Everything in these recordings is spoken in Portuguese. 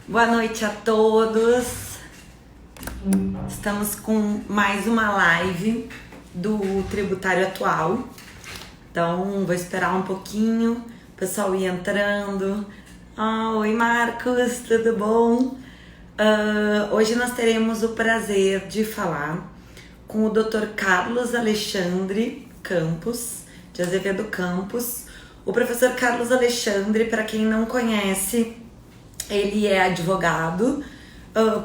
Boa noite a todos. Estamos com mais uma live do Tributário Atual. Então, vou esperar um pouquinho, o pessoal ir entrando. Oi, Marcos, tudo bom? Hoje nós teremos o prazer de falar com o Dr. Carlos Alexandre Campos, de Azevedo Campos. O professor Carlos Alexandre, para quem não conhece, ele é advogado,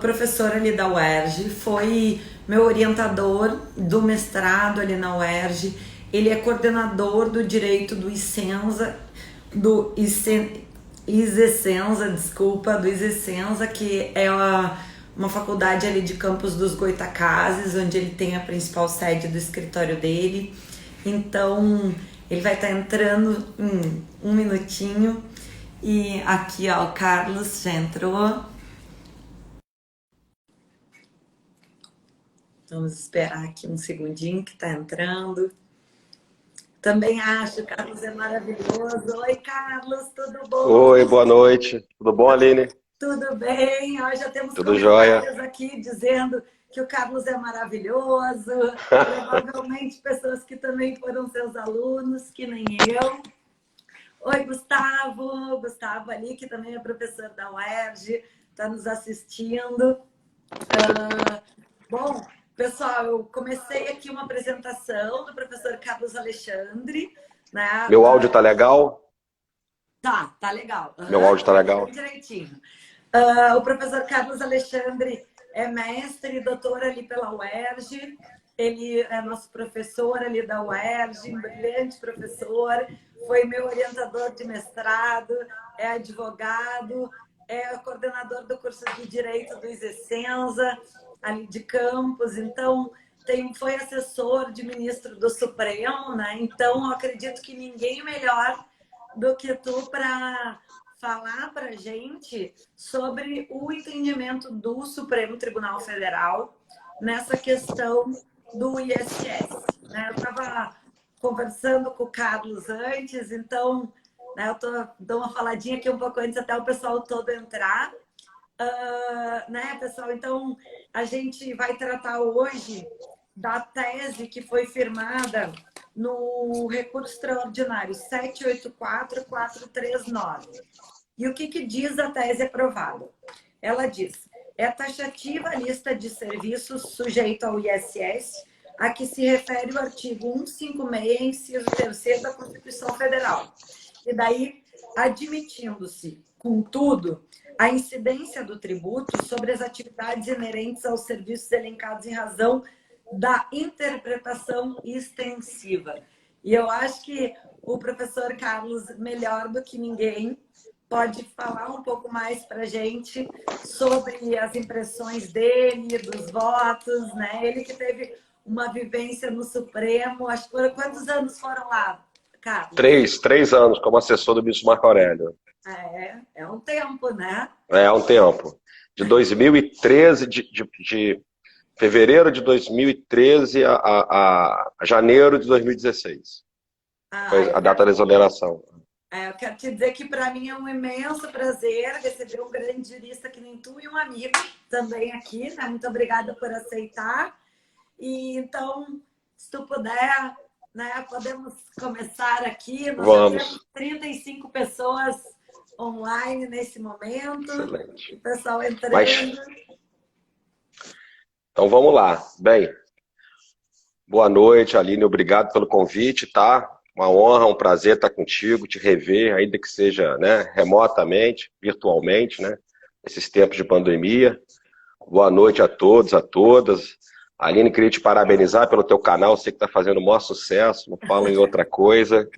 professor ali da UERJ, foi meu orientador do mestrado ali na UERJ. Ele é coordenador do direito do ISENSA, do ISESENSA, que é uma faculdade ali de Campos dos Goytacazes, onde ele tem a principal sede do escritório dele. Então, ele vai estar entrando em um minutinho. E aqui, ó, o Carlos já entrou. Vamos esperar aqui um segundinho que tá entrando. Também acho, o Carlos é maravilhoso. Oi, Carlos, tudo bom? Oi, boa noite. Tudo bom, Aline? Tudo bem? Ó, já temos Tudo jóia. comentários aqui dizendo que o Carlos é maravilhoso. Provavelmente pessoas que também foram seus alunos, que nem eu. Oi, Gustavo. Gustavo ali, que também é professor da UERJ, está nos assistindo. Bom, pessoal, eu comecei aqui uma apresentação do professor Carlos Alexandre, né? Meu áudio tá legal? Tá legal. Meu áudio tá legal? Direitinho. O professor Carlos Alexandre é mestre e doutor ali pela UERJ. Ele é nosso professor ali da UERJ, um brilhante professor. Foi meu orientador de mestrado, é advogado, é coordenador do curso de Direito do ISESENSA, ali de Campos. Então, foi assessor de ministro do Supremo, né? Então, eu acredito que ninguém melhor do que tu para falar para a gente sobre o entendimento do Supremo Tribunal Federal nessa questão do ISS. Né? Eu estava conversando com o Carlos antes, então, né, eu dou uma faladinha aqui um pouco antes até o pessoal todo entrar. Né, pessoal? Então, a gente vai tratar hoje da tese que foi firmada no recurso extraordinário 784.439. E o que diz a tese aprovada? Ela diz: é taxativa a lista de serviços sujeito ao ISS a que se refere o artigo 156, inciso 3º da Constituição Federal. E daí, admitindo-se, contudo, a incidência do tributo sobre as atividades inerentes aos serviços elencados em razão da interpretação extensiva. E eu acho que o professor Carlos, melhor do que ninguém, pode falar um pouco mais para a gente sobre as impressões dele, dos votos, né? Ele que teve uma vivência no Supremo, acho que quantos anos foram lá, Carlos? Três anos como assessor do ministro Marco Aurélio. É um tempo, né? É um tempo. De 2013, de fevereiro de 2013 a janeiro de 2016. Foi a data da exoneração. Eu quero te dizer que para mim é um imenso prazer receber um grande jurista que nem tu e um amigo também aqui, né? Muito obrigada por aceitar. E então, se tu puder, né, podemos começar aqui. Nós temos 35 pessoas online nesse momento. Excelente. O pessoal entrando. Então vamos lá. Bem, boa noite, Aline. Obrigado pelo convite, tá? Uma honra, um prazer estar contigo, te rever, ainda que seja, né, remotamente, virtualmente, né? Nesses tempos de pandemia. Boa noite a todos, a todas. Aline, queria te parabenizar pelo teu canal, sei que está fazendo o maior sucesso, não falo em outra coisa.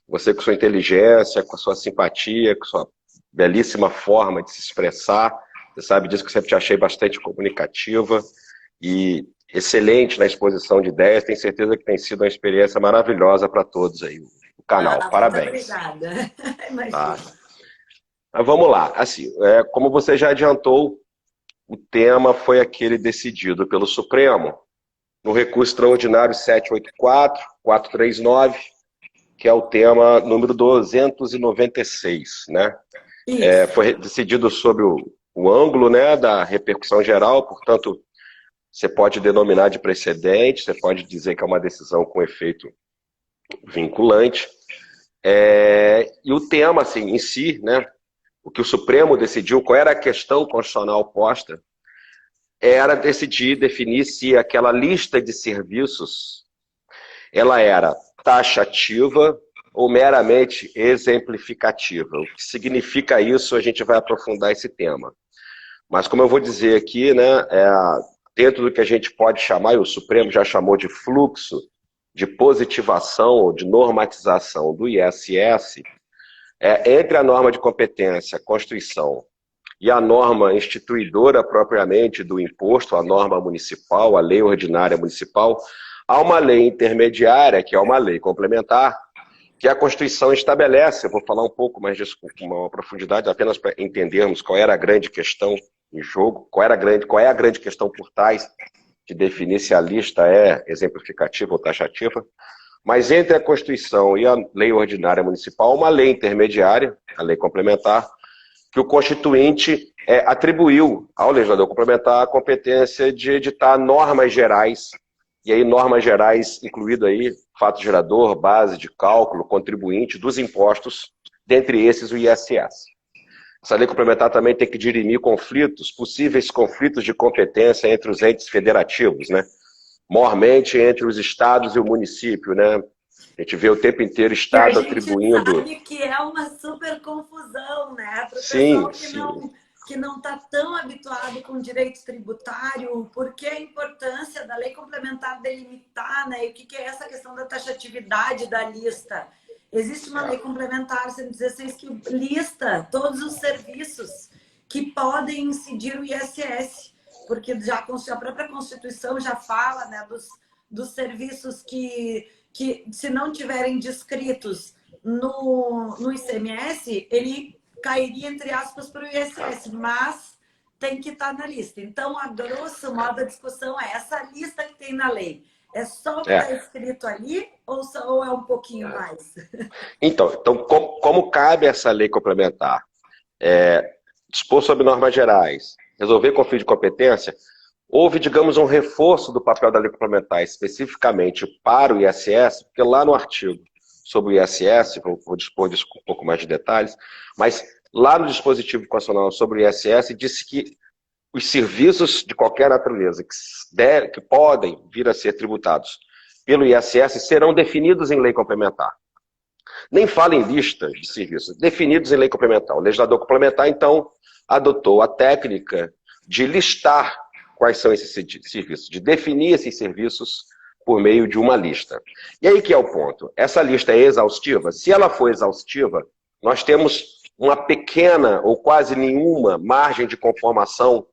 Você com sua inteligência, com a sua simpatia, com sua belíssima forma de se expressar. Você sabe disso, que eu sempre te achei bastante comunicativa e excelente na exposição de ideias. Tenho certeza que tem sido uma experiência maravilhosa para todos aí, o canal. Parabéns. Muito obrigada. Tá. Mas vamos lá. Assim, como você já adiantou, o tema foi aquele decidido pelo Supremo no recurso extraordinário 784.439, que é o tema número 296, né? Foi decidido sobre o ângulo, né, da repercussão geral, portanto, você pode denominar de precedente, você pode dizer que é uma decisão com efeito vinculante. E o tema, assim, em si, né, o que o Supremo decidiu, qual era a questão constitucional posta, era definir se aquela lista de serviços ela era taxativa ou meramente exemplificativa. O que significa isso, a gente vai aprofundar esse tema. Mas como eu vou dizer aqui, né, dentro do que a gente pode chamar, e o Supremo já chamou de fluxo de positivação ou de normatização do ISS, entre a norma de competência, a Constituição, e a norma instituidora propriamente do imposto, a norma municipal, a lei ordinária municipal, há uma lei intermediária, que é uma lei complementar, que a Constituição estabelece. Eu vou falar um pouco mais disso com uma profundidade, apenas para entendermos qual era a grande questão em jogo, qual é a grande questão por trás de definir se a lista é exemplificativa ou taxativa. Mas entre a Constituição e a lei ordinária municipal, uma lei intermediária, a lei complementar, que o Constituinte atribuiu ao legislador complementar a competência de editar normas gerais, e aí normas gerais incluído aí fato gerador, base de cálculo, contribuinte dos impostos, dentre esses o ISS. Essa lei complementar também tem que dirimir conflitos, possíveis conflitos de competência entre os entes federativos, né? Mormente entre os estados e o município, né? A gente vê o tempo inteiro o estado atribuindo... A gente sabe que é uma super confusão, né? Para o sim, pessoal que não está tão habituado com direito tributário, porque a importância da lei complementar delimitar, né? E o que é essa questão da taxatividade da lista? Existe uma lei complementar 116 que lista todos os serviços que podem incidir o ISS, porque já a própria Constituição já fala, né, dos serviços que se não tiverem descritos no ICMS, ele cairia, entre aspas, para o ISS, mas tem que estar na lista. Então, a grosso modo, a discussão é essa lista que tem na lei. É só o que está escrito ali ou é um pouquinho mais? Então como cabe essa lei complementar? Dispor sobre normas gerais, resolver conflito de competência, houve, digamos, um reforço do papel da lei complementar especificamente para o ISS, porque lá no artigo sobre o ISS, vou dispor disso com um pouco mais de detalhes, mas lá no dispositivo constitucional sobre o ISS disse que os serviços de qualquer natureza que podem vir a ser tributados pelo ISS serão definidos em lei complementar. Nem fala em lista de serviços, definidos em lei complementar. O legislador complementar, então, adotou a técnica de listar quais são esses serviços, de definir esses serviços por meio de uma lista. E aí que é o ponto. Essa lista é exaustiva? Se ela for exaustiva, nós temos uma pequena ou quase nenhuma margem de conformação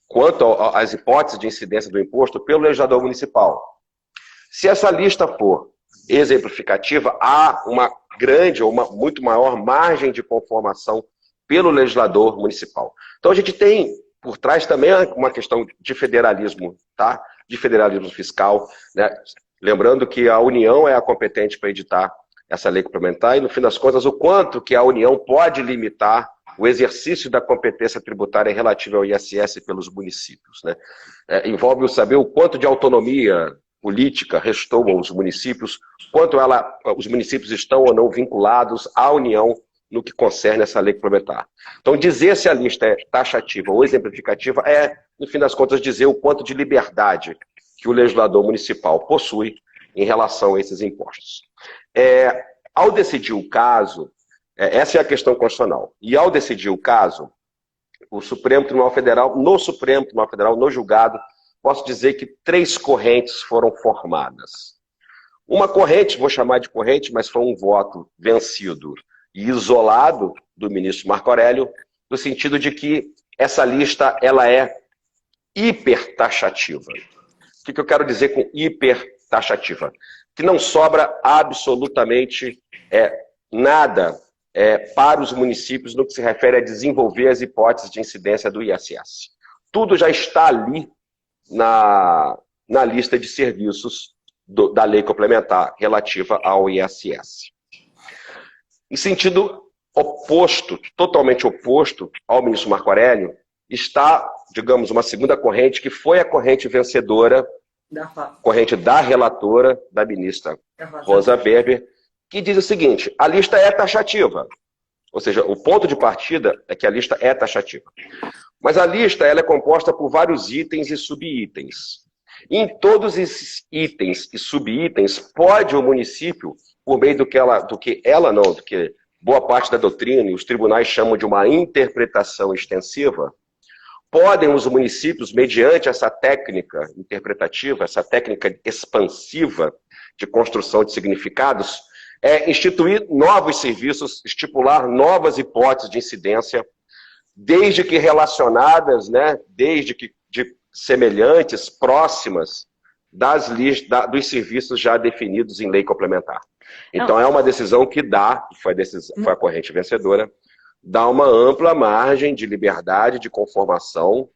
quanto às hipóteses de incidência do imposto pelo legislador municipal. Se essa lista for exemplificativa, há uma grande ou uma muito maior margem de conformação pelo legislador municipal. Então a gente tem por trás também uma questão de federalismo, tá? De federalismo fiscal, né? Lembrando que a União é a competente para editar essa lei complementar e, no fim das contas, o quanto que a União pode limitar o exercício da competência tributária relativa ao ISS pelos municípios, né? Envolve saber o quanto de autonomia política restou aos municípios, quanto os municípios estão ou não vinculados à União no que concerne essa lei complementar. Então, dizer se a lista é taxativa ou exemplificativa no fim das contas, dizer o quanto de liberdade que o legislador municipal possui em relação a esses impostos. Ao decidir o caso, essa é a questão constitucional, e ao decidir o caso, o Supremo Tribunal Federal, no julgado, posso dizer que 3 correntes foram formadas. Uma corrente, vou chamar de corrente, mas foi um voto vencido e isolado do ministro Marco Aurélio, no sentido de que essa lista ela é hipertaxativa. O que eu quero dizer com hipertaxativa? Que não sobra absolutamente nada para os municípios no que se refere a desenvolver as hipóteses de incidência do ISS. Tudo já está ali na lista de serviços da lei complementar relativa ao ISS. Em sentido oposto, totalmente oposto ao ministro Marco Aurélio, está, digamos, uma segunda corrente, que foi a corrente vencedora, corrente da relatora, da ministra Rosa Weber, que diz o seguinte: a lista é taxativa. Ou seja, o ponto de partida é que a lista é taxativa. Mas a lista ela é composta por vários itens e subitens. E em todos esses itens e subitens, pode o município, por meio do que boa parte da doutrina e os tribunais chamam de uma interpretação extensiva, podem os municípios, mediante essa técnica interpretativa, essa técnica expansiva de construção de significados, instituir novos serviços, estipular novas hipóteses de incidência, desde que relacionadas, né, desde que de semelhantes, próximas dos serviços já definidos em lei complementar. Então, é uma decisão que foi a corrente vencedora, dá uma ampla margem de liberdade, de conformação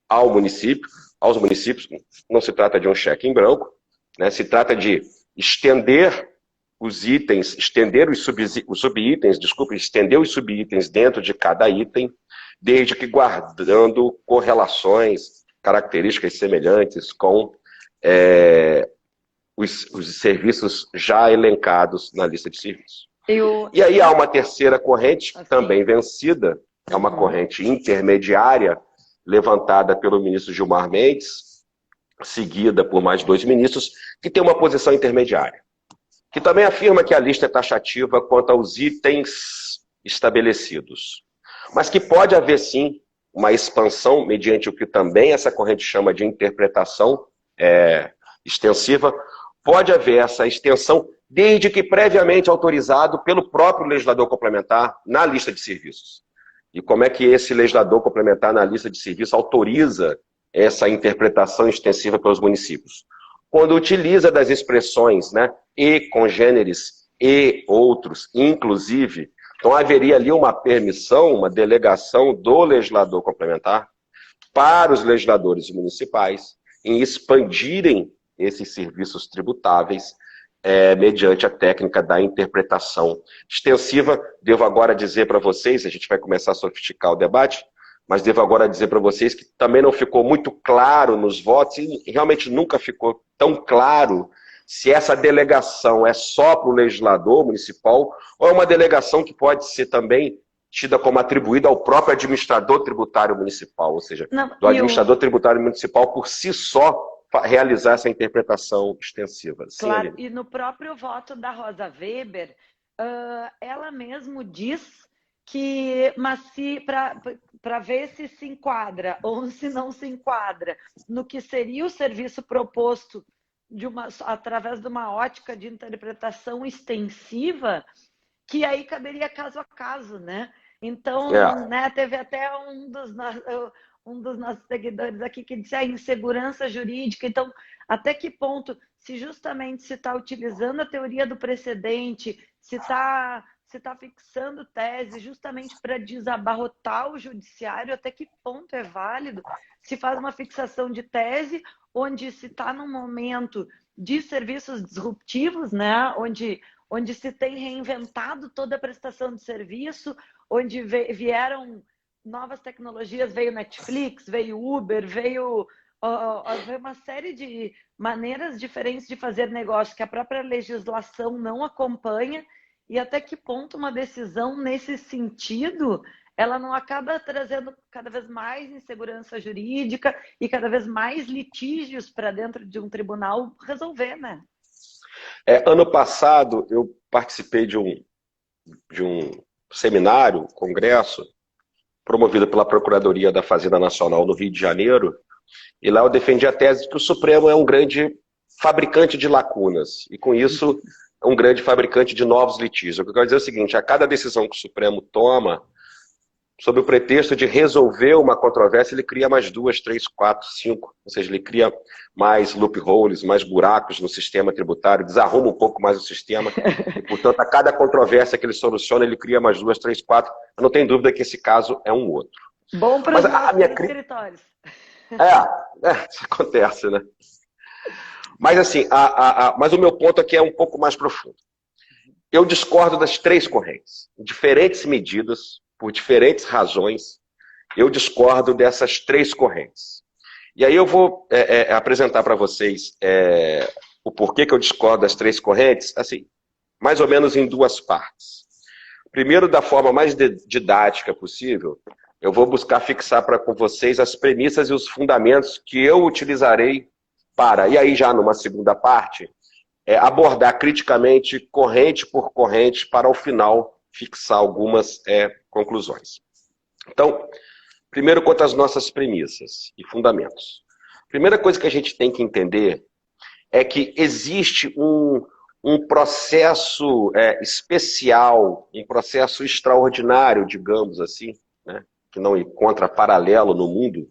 aos municípios. Não se trata de um cheque em branco, né? Se trata de estender os itens, estender os subitens dentro de cada item, desde que guardando correlações, características semelhantes com os serviços já elencados na lista de serviços. E aí há uma terceira corrente, também vencida, é uma corrente intermediária, levantada pelo ministro Gilmar Mendes, seguida por mais 2 ministros, que tem uma posição intermediária, que também afirma que a lista é taxativa quanto aos itens estabelecidos, mas que pode haver, sim, uma expansão, mediante o que também essa corrente chama de interpretação extensiva, pode haver essa extensão desde que previamente autorizado pelo próprio legislador complementar na lista de serviços. E como é que esse legislador complementar na lista de serviços autoriza essa interpretação extensiva pelos municípios? Quando utiliza das expressões, né, e congêneres, e outros, inclusive. Então haveria ali uma permissão, uma delegação do legislador complementar para os legisladores municipais em expandirem esses serviços tributáveis mediante a técnica da interpretação extensiva. Devo agora dizer para vocês, a gente vai começar a sofisticar o debate, mas devo agora dizer para vocês que também não ficou muito claro nos votos, e realmente nunca ficou tão claro se essa delegação é só para o legislador municipal ou é uma delegação que pode ser também tida como atribuída ao próprio administrador tributário municipal, ou seja, do administrador tributário municipal por si só realizar essa interpretação extensiva. Sim, claro, Aline. E no próprio voto da Rosa Weber, ela mesmo diz que, mas se para ver se enquadra ou se não se enquadra no que seria o serviço proposto através de uma ótica de interpretação extensiva, que aí caberia caso a caso, né? Então, né, teve até um dos nossos seguidores aqui que disse a insegurança jurídica. Então, até que ponto, se justamente se está utilizando a teoria do precedente, se está fixando tese justamente para desabarrotar o judiciário, até que ponto é válido se faz uma fixação de tese onde se está num momento de serviços disruptivos, né? onde se tem reinventado toda a prestação de serviço, onde vieram novas tecnologias, veio Netflix, veio Uber, veio uma série de maneiras diferentes de fazer negócio que a própria legislação não acompanha, e até que ponto uma decisão nesse sentido ela não acaba trazendo cada vez mais insegurança jurídica e cada vez mais litígios para dentro de um tribunal resolver, né? Ano passado, eu participei de um seminário, congresso, promovido pela Procuradoria da Fazenda Nacional no Rio de Janeiro, e lá eu defendi a tese de que o Supremo é um grande fabricante de lacunas, e com isso é um grande fabricante de novos litígios. O que eu quero dizer é o seguinte: a cada decisão que o Supremo toma, sob o pretexto de resolver uma controvérsia, ele cria mais 2, 3, 4, 5, ou seja, ele cria mais loopholes, mais buracos no sistema tributário, desarruma um pouco mais o sistema, e, portanto, a cada controvérsia que ele soluciona, ele cria mais 2, 3, 4. Eu não tenho dúvida que esse caso é um outro. Bom para os escritórios. Isso acontece, né? Mas assim, mas o meu ponto aqui é um pouco mais profundo. Eu discordo das 3 correntes, em diferentes medidas, por diferentes razões, eu discordo dessas três correntes. E aí eu vou apresentar para vocês o porquê que eu discordo das três correntes, assim, mais ou menos em duas partes. Primeiro, da forma mais didática possível, eu vou buscar fixar com vocês as premissas e os fundamentos que eu utilizarei para, e aí já numa segunda parte, abordar criticamente, corrente por corrente, para ao final fixar algumas conclusões. Então, primeiro quanto às nossas premissas e fundamentos. Primeira coisa que a gente tem que entender é que existe um processo especial, um processo extraordinário, digamos assim, né, que não encontra paralelo no mundo,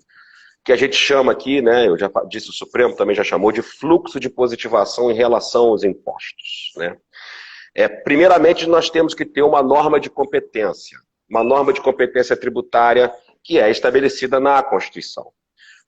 que a gente chama aqui, né, eu já disse, o Supremo também já chamou de fluxo de positivação em relação aos impostos. Né? Primeiramente, nós temos que ter uma norma de competência tributária que é estabelecida na Constituição.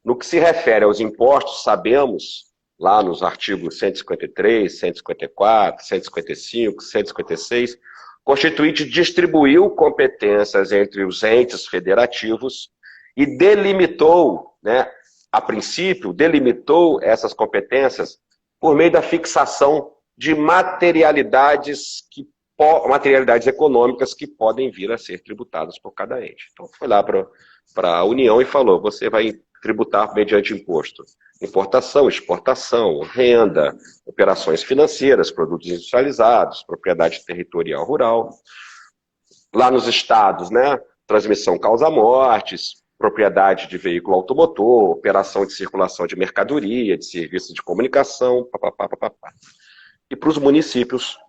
No que se refere aos impostos, sabemos, lá nos artigos 153, 154, 155, 156, o Constituinte distribuiu competências entre os entes federativos e delimitou, né, a princípio, delimitou essas competências por meio da fixação de materialidades econômicas que podem vir a ser tributadas por cada ente. Então, foi lá para a União e falou, você vai tributar mediante imposto. Importação, exportação, renda, operações financeiras, produtos industrializados, propriedade territorial rural. Lá nos estados, né, transmissão causa-mortes, propriedade de veículo automotor, operação de circulação de mercadoria, de serviços de comunicação, papapá, papapá. E para os municípios,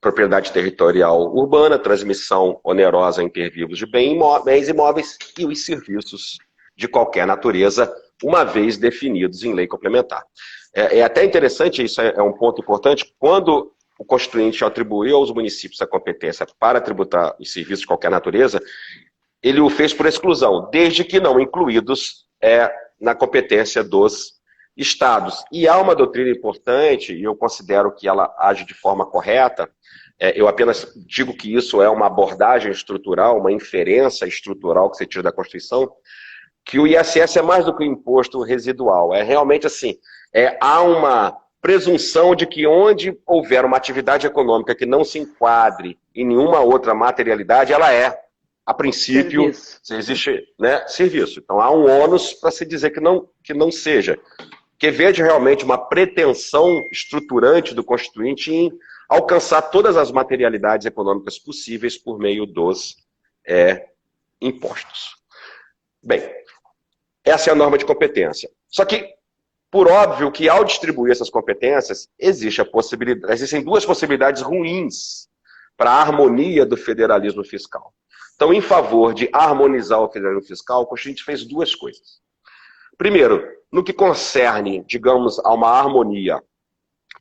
propriedade territorial urbana, transmissão onerosa inter vivos de bens imóveis e os serviços de qualquer natureza, uma vez definidos em lei complementar. É até interessante, isso é um ponto importante, quando o Constituinte atribuiu aos municípios a competência para tributar os serviços de qualquer natureza, ele o fez por exclusão, desde que não incluídos na competência dos estados. E há uma doutrina importante, e eu considero que ela age de forma correta, eu apenas digo que isso é uma abordagem estrutural, uma inferência estrutural que você tira da Constituição, que o ISS é mais do que o imposto residual. É realmente assim, há uma presunção de que onde houver uma atividade econômica que não se enquadre em nenhuma outra materialidade, ela a princípio, se existe, né, serviço. Então há um ônus para se dizer que não seja. Que veja realmente uma pretensão estruturante do Constituinte em alcançar todas as materialidades econômicas possíveis por meio dos impostos. Bem, essa é a norma de competência. Só que, por óbvio que ao distribuir essas competências, existem duas possibilidades ruins para a harmonia do federalismo fiscal. Então, em favor de harmonizar o federalismo fiscal, o Constituinte fez duas coisas. Primeiro, no que concerne, digamos, a uma harmonia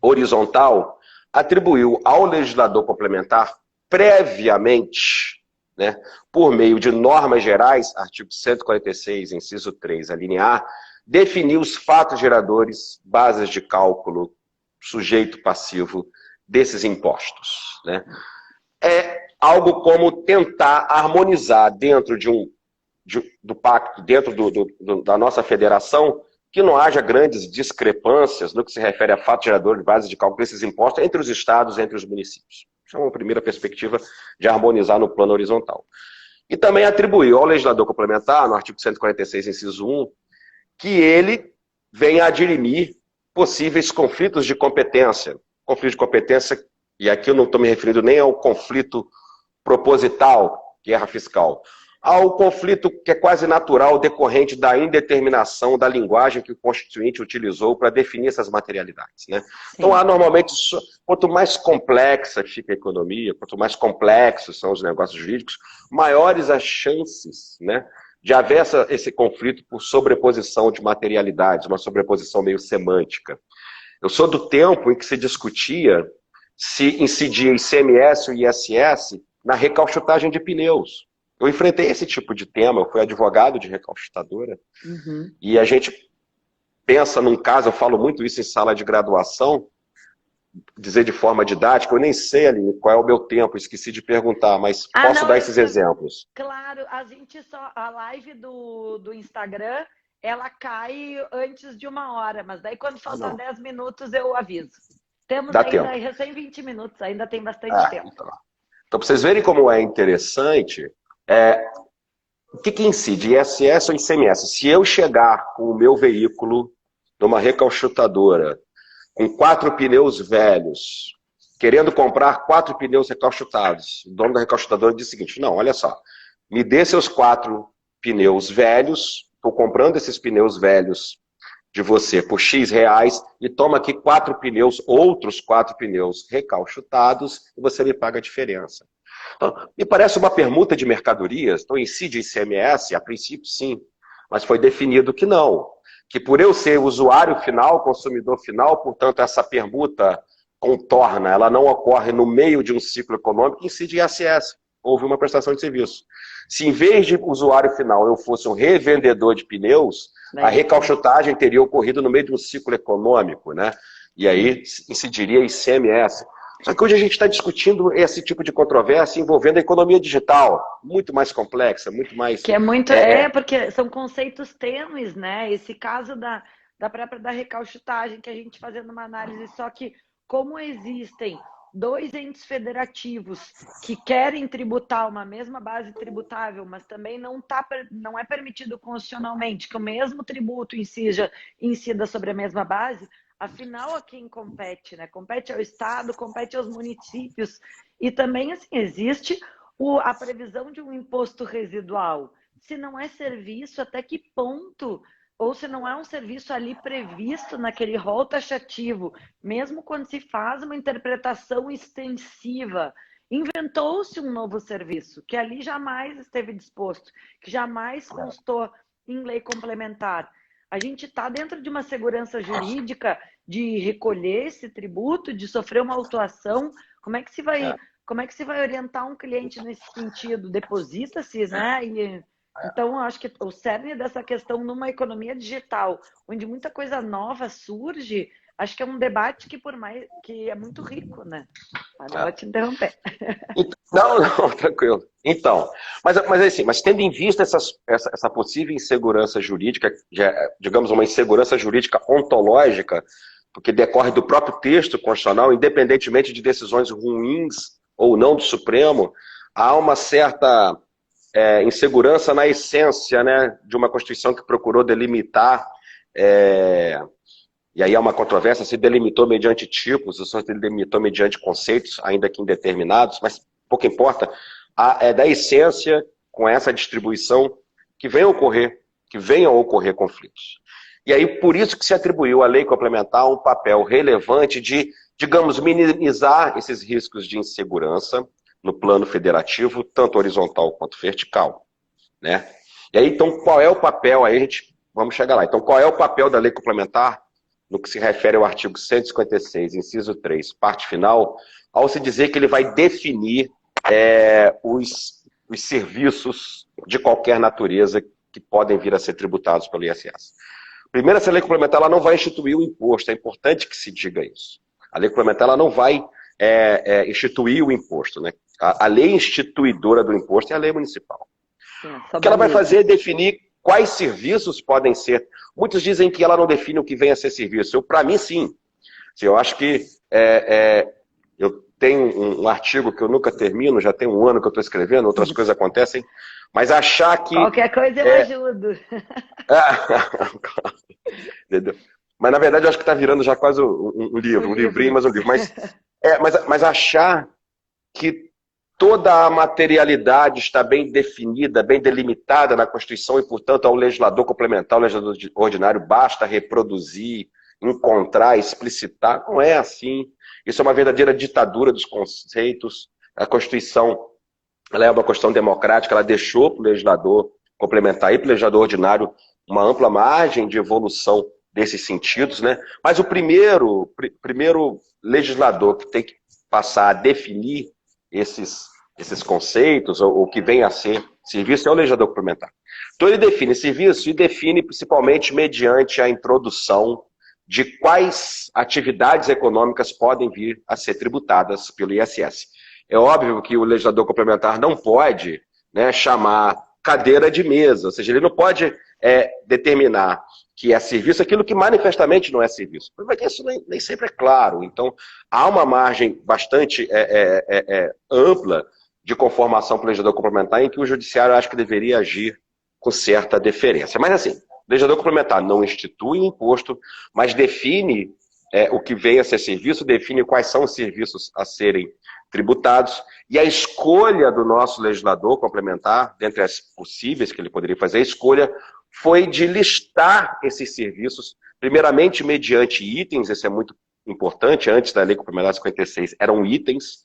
horizontal, atribuiu ao legislador complementar previamente, né, por meio de normas gerais, artigo 146, inciso 3, a linha A, definir os fatos geradores, bases de cálculo, sujeito passivo desses impostos. Né? É algo como tentar harmonizar dentro do pacto, dentro da nossa federação, que não haja grandes discrepâncias no que se refere a fato gerador de base de cálculo desses impostos entre os estados, entre os municípios. Isso é uma primeira perspectiva de harmonizar no plano horizontal. E também atribuiu ao legislador complementar, no artigo 146, inciso 1, que ele venha a dirimir possíveis conflitos de competência. Conflito de competência, e aqui eu não estou me referindo nem ao conflito proposital, guerra fiscal, ao conflito que é quase natural decorrente da indeterminação da linguagem que o Constituinte utilizou para definir essas materialidades. Né? Então, há normalmente, quanto mais complexa fica a economia, quanto mais complexos são os negócios jurídicos, maiores as chances, né, de haver esse conflito por sobreposição de materialidades, uma sobreposição meio semântica. Eu sou do tempo em que se discutia se incidia ICMS ou ISS na recauchutagem de pneus. Eu enfrentei esse tipo de tema, eu fui advogado de recauchutadora, e a gente pensa num caso, eu falo muito isso em sala de graduação, dizer de forma didática, eu nem sei ali qual é o meu tempo, esqueci de perguntar, mas posso não, dar esses exemplos. claro, a live do Instagram, ela cai antes de 1 hora, mas daí quando faltar 10 minutos eu aviso. Temos Dá ainda tempo. recém 20 minutos, ainda tem bastante tempo. Então, para vocês verem como é interessante, o que incide, ISS ou ICMS? Se eu chegar com o meu veículo numa recauchutadora, com 4 pneus velhos, querendo comprar 4 pneus recauchutados, o dono da recauchutadora diz o seguinte, não, olha só, me dê seus 4 pneus velhos, estou comprando esses pneus velhos de você por X reais e toma aqui 4 pneus, outros 4 pneus recauchutados e você me paga a diferença. Então, me parece uma permuta de mercadorias, então incide ICMS, a princípio sim, mas foi definido que não. Que por eu ser usuário final, consumidor final, portanto essa permuta contorna, ela não ocorre no meio de um ciclo econômico, incide ISS, houve uma prestação de serviço. Se em vez de usuário final eu fosse um revendedor de pneus, a recauchutagem teria ocorrido no meio de um ciclo econômico, né? E aí incidiria ICMS. Só que hoje a gente está discutindo esse tipo de controvérsia envolvendo a economia digital, muito mais complexa, muito mais... Que é muito... porque são conceitos tênues, né? Esse caso da própria da recauchutagem, que a gente fazendo uma análise, só que como existem 2 entes federativos que querem tributar uma mesma base tributável, mas também não é permitido constitucionalmente que o mesmo tributo incida sobre a mesma base, afinal, a quem compete, né? Compete ao Estado, compete aos municípios. E também, assim, existe a previsão de um imposto residual. Se não é serviço, até que ponto? Ou se não é um serviço ali previsto naquele rol taxativo, mesmo quando se faz uma interpretação extensiva, inventou-se um novo serviço, que ali jamais esteve disposto, que jamais constou em lei complementar. A gente está dentro de uma segurança jurídica de recolher esse tributo, de sofrer uma autuação. Como é que se vai orientar um cliente nesse sentido? Deposita-se, né? Então, eu acho que o cerne dessa questão numa economia digital, onde muita coisa nova surge, acho que é um debate que é muito rico, né? Não vou te interromper. Não, tranquilo. Então, mas tendo em vista essa possível insegurança jurídica, digamos uma insegurança jurídica ontológica, porque decorre do próprio texto constitucional, independentemente de decisões ruins ou não do Supremo, há uma certa insegurança na essência, né, de uma Constituição que procurou delimitar, e aí há uma controvérsia, se delimitou mediante tipos, ou se delimitou mediante conceitos, ainda que indeterminados, mas pouco importa, é da essência, com essa distribuição, que venham a ocorrer conflitos. E aí, por isso que se atribuiu à lei complementar um papel relevante de, digamos, minimizar esses riscos de insegurança no plano federativo, tanto horizontal quanto vertical, né? E aí, então, qual é o papel? Aí vamos chegar lá. Então, qual é o papel da lei complementar no que se refere ao artigo 156, inciso 3, parte final, ao se dizer que ele vai definir os serviços de qualquer natureza que podem vir a ser tributados pelo ISS. Primeiro, essa lei complementar ela não vai instituir o imposto, é importante que se diga isso. A lei complementar ela não vai instituir o imposto, né? A lei instituidora do imposto é a lei municipal. O que ela vai fazer é definir quais serviços podem ser. Muitos dizem que ela não define o que vem a ser serviço. Para mim, sim. Eu acho que eu tenho um artigo que eu nunca termino, já tem um ano que eu estou escrevendo, outras coisas acontecem, mas achar que... Qualquer coisa eu ajudo. Entendeu? Mas, na verdade, eu acho que está virando já quase um livro, um livrinho, mas um livro. Mas achar que toda a materialidade está bem definida, bem delimitada na Constituição e, portanto, ao legislador complementar, ao legislador ordinário, basta reproduzir, encontrar, explicitar. Não é assim. Isso é uma verdadeira ditadura dos conceitos. A Constituição ela é uma Constituição democrática, ela deixou para o legislador complementar e para o legislador ordinário uma ampla margem de evolução desses sentidos, né? Mas o primeiro legislador que tem que passar a definir esses conceitos, ou o que vem a ser serviço, é o legislador complementar. Então ele define serviço e define principalmente mediante a introdução de quais atividades econômicas podem vir a ser tributadas pelo ISS. É óbvio que o legislador complementar não pode, né, chamar cadeira de mesa, ou seja, ele não pode determinar que é serviço aquilo que manifestamente não é serviço. Mas isso nem sempre é claro. Então, há uma margem bastante ampla de conformação para o legislador complementar em que o judiciário acho que deveria agir com certa deferência. Mas assim, o legislador complementar não institui imposto, mas define o que vem a ser serviço, define quais são os serviços a serem tributados, e a escolha do nosso legislador complementar, dentre as possíveis que ele poderia fazer, a escolha foi de listar esses serviços, primeiramente mediante itens, isso é muito importante, antes da Lei Complementar 56 eram itens,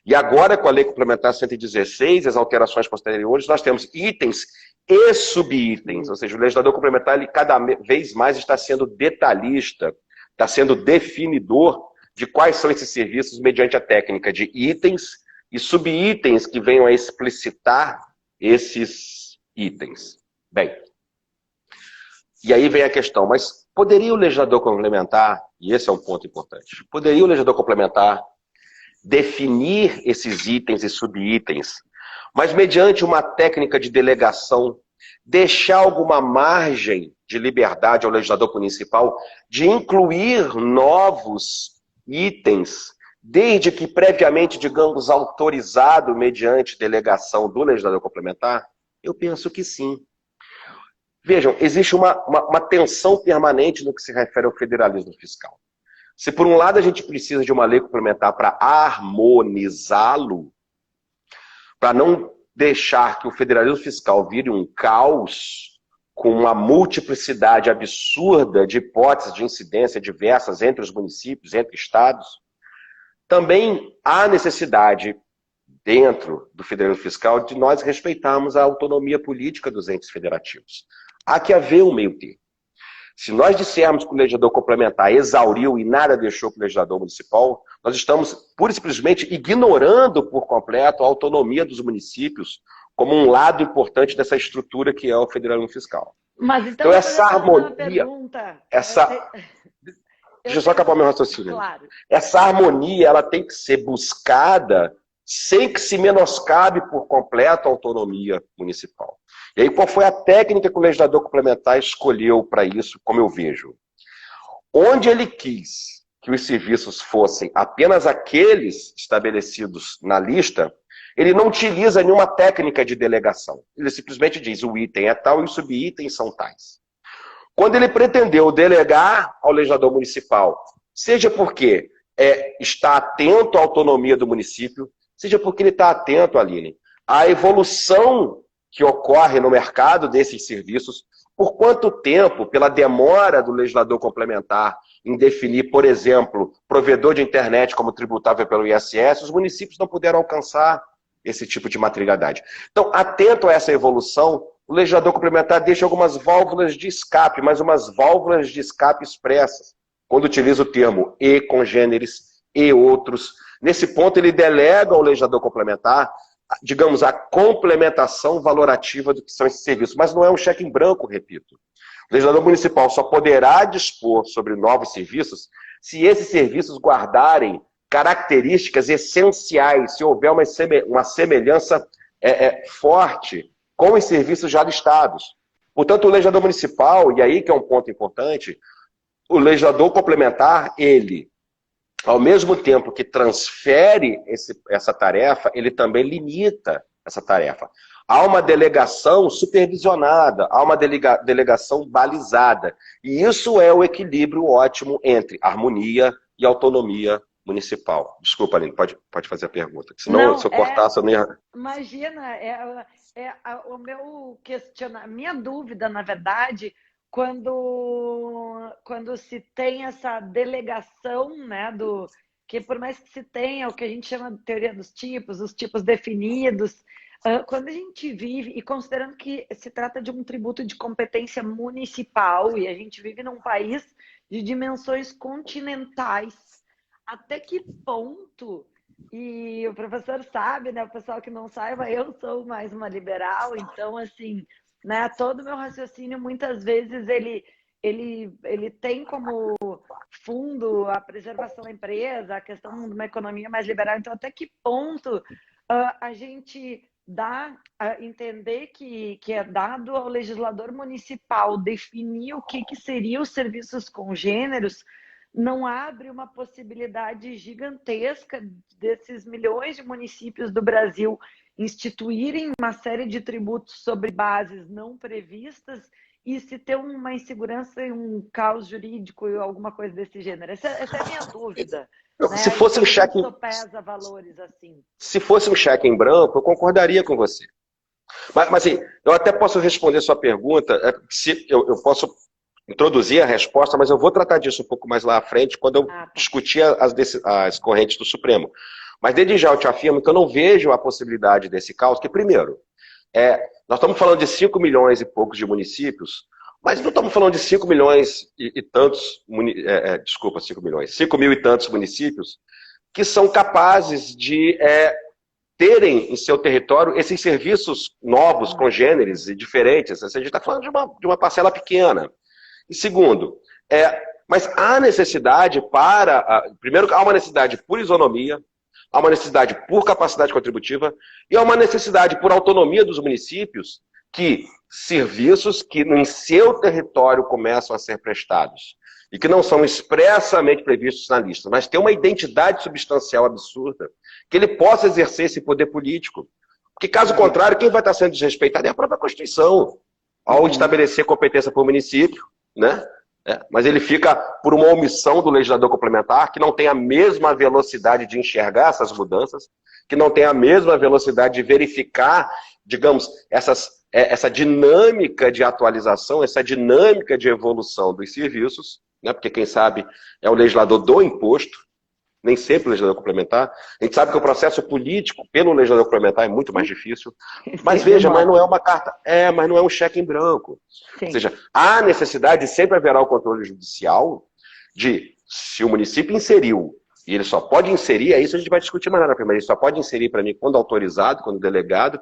e agora com a Lei Complementar 116, as alterações posteriores, nós temos itens e subitens, ou seja, o legislador complementar ele cada vez mais está sendo detalhista, está sendo definidor de quais são esses serviços mediante a técnica de itens e subitens que venham a explicitar esses itens. Bem, e aí vem a questão, mas poderia o legislador complementar, e esse é um ponto importante, poderia o legislador complementar definir esses itens e subitens, mas mediante uma técnica de delegação, deixar alguma margem de liberdade ao legislador municipal de incluir novos itens, desde que previamente, digamos, autorizado mediante delegação do legislador complementar? Eu penso que sim. Vejam, existe uma tensão permanente no que se refere ao federalismo fiscal. Se por um lado a gente precisa de uma lei complementar para harmonizá-lo, para não deixar que o federalismo fiscal vire um caos, com uma multiplicidade absurda de hipóteses de incidência diversas entre os municípios, entre estados, também há necessidade, dentro do federalismo fiscal, de nós respeitarmos a autonomia política dos entes federativos. Há que haver um meio termo. Se nós dissermos que o legislador complementar exauriu e nada deixou para o legislador municipal, nós estamos, pura e simplesmente, ignorando por completo a autonomia dos municípios como um lado importante dessa estrutura que é o federalismo fiscal. Mas então essa harmonia, deixa eu só acabar meu raciocínio. Claro. Essa harmonia ela tem que ser buscada sem que se menoscabe por completo a autonomia municipal. E aí, qual foi a técnica que o legislador complementar escolheu para isso, como eu vejo? Onde ele quis que os serviços fossem apenas aqueles estabelecidos na lista, ele não utiliza nenhuma técnica de delegação. Ele simplesmente diz, o item é tal e os subitens são tais. Quando ele pretendeu delegar ao legislador municipal, seja porque está atento à autonomia do município, seja porque ele está atento, Aline, à evolução que ocorre no mercado desses serviços, por quanto tempo, pela demora do legislador complementar em definir, por exemplo, provedor de internet como tributável pelo ISS, os municípios não puderam alcançar esse tipo de materialidade. Então, atento a essa evolução, o legislador complementar deixa algumas válvulas de escape, mas umas válvulas de escape expressas, quando utiliza o termo e congêneres e outros. Nesse ponto, ele delega ao legislador complementar, digamos, a complementação valorativa do que são esses serviços. Mas não é um cheque em branco, repito. O legislador municipal só poderá dispor sobre novos serviços se esses serviços guardarem características essenciais, se houver uma semelhança forte com os serviços já listados. Portanto, o legislador municipal, e aí que é um ponto importante, o legislador complementar, ele, ao mesmo tempo que transfere essa tarefa, ele também limita essa tarefa. Há uma delegação supervisionada, há uma delegação balizada. E isso é o equilíbrio ótimo entre harmonia e autonomia municipal. Desculpa, Aline, pode fazer a pergunta. Senão, se eu cortasse, eu não ia... Imagina, o meu questionamento, minha dúvida, na verdade, quando se tem essa delegação, né, que por mais que se tenha o que a gente chama de teoria dos tipos, os tipos definidos, quando a gente vive, e considerando que se trata de um tributo de competência municipal, e a gente vive num país de dimensões continentais, até que ponto, e o professor sabe, né, o pessoal que não saiba, eu sou mais uma liberal, então, assim, né, todo o meu raciocínio, muitas vezes, ele tem como fundo a preservação da empresa, a questão de uma economia mais liberal. Então, até que ponto a gente dá a entender que é dado ao legislador municipal definir o que seriam os serviços congêneros, não abre uma possibilidade gigantesca desses milhões de municípios do Brasil instituírem uma série de tributos sobre bases não previstas e se ter uma insegurança e um caos jurídico e alguma coisa desse gênero. Essa é a minha dúvida. Né? Se fosse um cheque, pesa valores assim. Se fosse um cheque em branco, eu concordaria com você. Mas assim, eu até posso responder sua pergunta, eu posso introduzir a resposta, mas eu vou tratar disso um pouco mais lá à frente, quando eu discutir as correntes do Supremo. Mas desde já eu te afirmo que eu não vejo a possibilidade desse caos, que primeiro, nós estamos falando de 5 milhões e poucos de municípios, mas não estamos falando de 5 milhões e tantos, 5 mil e tantos municípios que são capazes de terem em seu território esses serviços novos, congêneres e diferentes. A gente está falando de uma parcela pequena. E segundo, mas há necessidade primeiro, há uma necessidade por isonomia, há uma necessidade por capacidade contributiva e há uma necessidade por autonomia dos municípios que serviços que em seu território começam a ser prestados e que não são expressamente previstos na lista, mas tem uma identidade substancial absurda, que ele possa exercer esse poder político. Porque, caso contrário, quem vai estar sendo desrespeitado é a própria Constituição, ao estabelecer competência para o município, né? Mas ele fica por uma omissão do legislador complementar, que não tem a mesma velocidade de enxergar essas mudanças, que não tem a mesma velocidade de verificar, digamos, essa dinâmica de atualização, essa dinâmica de evolução dos serviços, né? Porque quem sabe é o legislador do imposto, nem sempre o legislador complementar. A gente sabe que o processo político pelo legislador complementar é muito mais difícil. Mas veja, mas não é uma carta, mas não é um cheque em branco. Sim. Ou seja, há necessidade, sempre haverá o controle judicial de, se o município inseriu, e ele só pode inserir, isso a gente vai discutir mais na primeira, ele só pode inserir para mim quando autorizado, quando delegado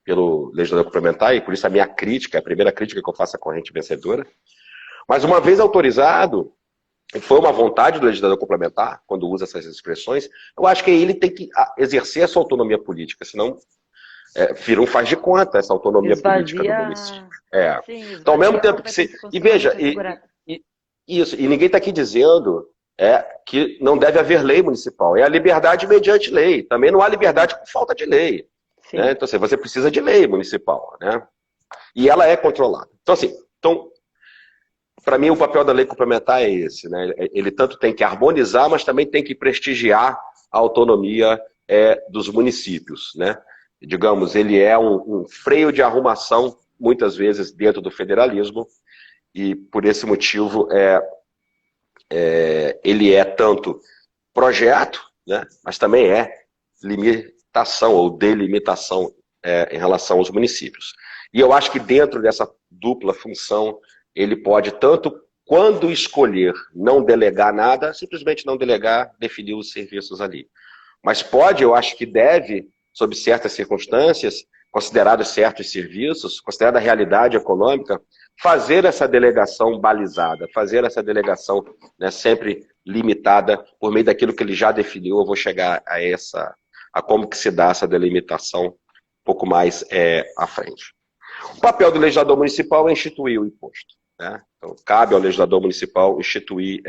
pelo legislador complementar, e por isso a minha crítica, a primeira crítica que eu faço à corrente vencedora. Mas uma vez autorizado, foi uma vontade do legislador complementar, quando usa essas expressões, eu acho que ele tem que exercer essa autonomia política, senão vira um faz de conta essa autonomia política do município. Sim, então, ao mesmo tempo que você... E veja, e ninguém está aqui dizendo que não deve haver lei municipal. É a liberdade mediante lei. Também não há liberdade com falta de lei. Né? Então, assim, você precisa de lei municipal. Né? E ela é controlada. Então, assim, para mim, o papel da lei complementar é esse, né? Ele tanto tem que harmonizar, mas também tem que prestigiar a autonomia dos municípios, né? Digamos, ele é um freio de arrumação, muitas vezes, dentro do federalismo, e por esse motivo ele é tanto projeto, né? Mas também é limitação ou delimitação em relação aos municípios. E eu acho que dentro dessa dupla função, ele pode, tanto quando escolher não delegar nada, simplesmente não delegar, definir os serviços ali. Mas pode, eu acho que deve, sob certas circunstâncias, considerados certos serviços, considerada a realidade econômica, fazer essa delegação balizada, fazer essa delegação, né, sempre limitada por meio daquilo que ele já definiu. Eu vou chegar a como que se dá essa delimitação um pouco mais à frente. O papel do legislador municipal é instituir o imposto. Né? Então, cabe ao legislador municipal instituir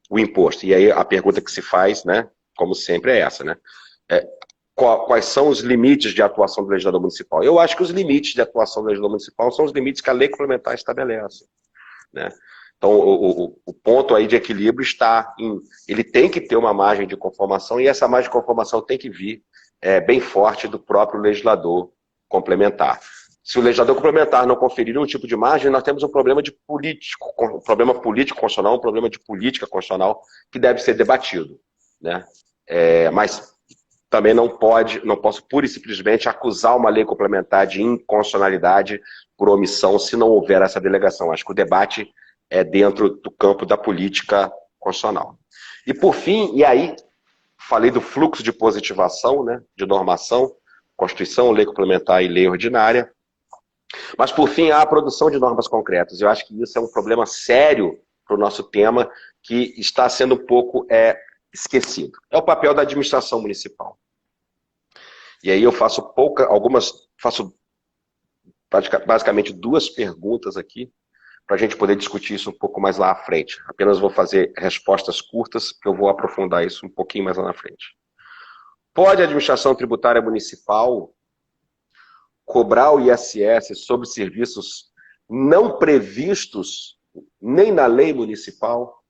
o imposto. E aí a pergunta que se faz, né, como sempre, é essa, né? Quais são os limites de atuação do legislador municipal? Eu acho que os limites de atuação do legislador municipal são os limites que a lei complementar estabelece. Né? Então, o ponto aí de equilíbrio está em... Ele tem que ter uma margem de conformação, e essa margem de conformação tem que vir bem forte do próprio legislador complementar. Se o legislador complementar não conferir nenhum tipo de margem, nós temos um problema um problema político constitucional, um problema de política constitucional que deve ser debatido. Né? Mas também não posso pura e simplesmente acusar uma lei complementar de inconstitucionalidade por omissão se não houver essa delegação. Acho que o debate é dentro do campo da política constitucional. E por fim, e aí falei do fluxo de positivação, né, de normação, Constituição, lei complementar e lei ordinária. Mas, por fim, há a produção de normas concretas. Eu acho que isso é um problema sério para o nosso tema, que está sendo um pouco esquecido. É o papel da administração municipal. E aí eu faço basicamente 2 perguntas aqui, para a gente poder discutir isso um pouco mais lá à frente. Apenas vou fazer respostas curtas, porque eu vou aprofundar isso um pouquinho mais lá na frente. Pode a administração tributária municipal cobrar o ISS sobre serviços não previstos nem na lei municipal?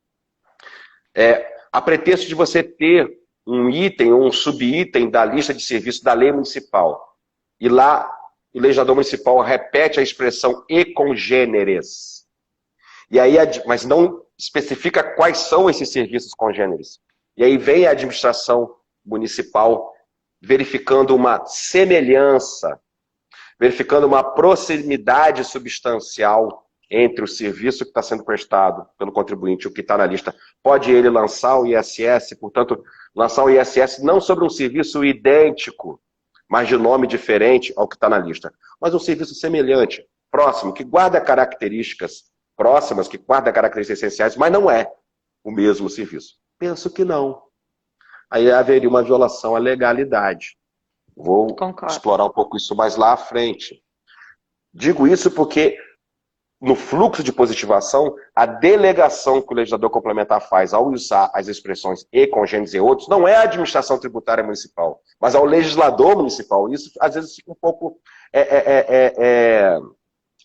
A pretexto de você ter um item ou um subitem da lista de serviços da lei municipal, e lá o legislador municipal repete a expressão e congêneres, e aí, mas não especifica quais são esses serviços congêneres. E aí vem a administração municipal verificando uma semelhança, verificando uma proximidade substancial entre o serviço que está sendo prestado pelo contribuinte e o que está na lista. Pode ele lançar o ISS, portanto, lançar o ISS não sobre um serviço idêntico, mas de nome diferente ao que está na lista, mas um serviço semelhante, próximo, que guarda características próximas, que guarda características essenciais, mas não é o mesmo serviço. Penso que não. Aí haveria uma violação à legalidade. Vou explorar um pouco isso mais lá à frente. Digo isso porque, no fluxo de positivação, a delegação que o legislador complementar faz ao usar as expressões e congêneres e outros, não é a administração tributária municipal, mas ao legislador municipal. Isso, às vezes, fica um pouco